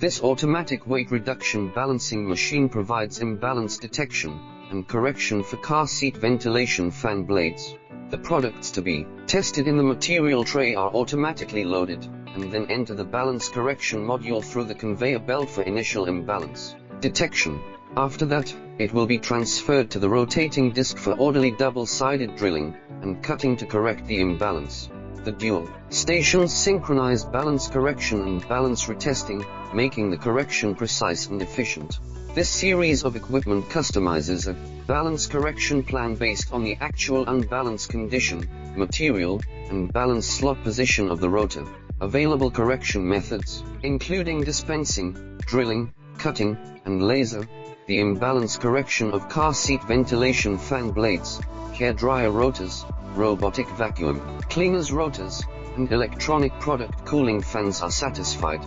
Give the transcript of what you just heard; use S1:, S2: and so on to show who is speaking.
S1: This automatic weight reduction balancing machine provides imbalance detection and correction for car seat ventilation fan blades. The products to be tested in the material tray are automatically loaded, and then enter the balance correction module through the conveyor belt for initial imbalance detection. After that, it will be transferred to the rotating disc for orderly double-sided drilling and cutting to correct the imbalance. The dual stations synchronize balance correction and balance retesting, making the correction precise and efficient. This series of equipment customizes a balance correction plan based on the actual unbalanced condition, material, and balance slot position of the rotor. Available correction methods, including dispensing, drilling, cutting, and laser, the imbalance correction of car seat ventilation fan blades, hair dryer rotors, robotic vacuum cleaners rotors, and electronic product cooling fans are satisfied.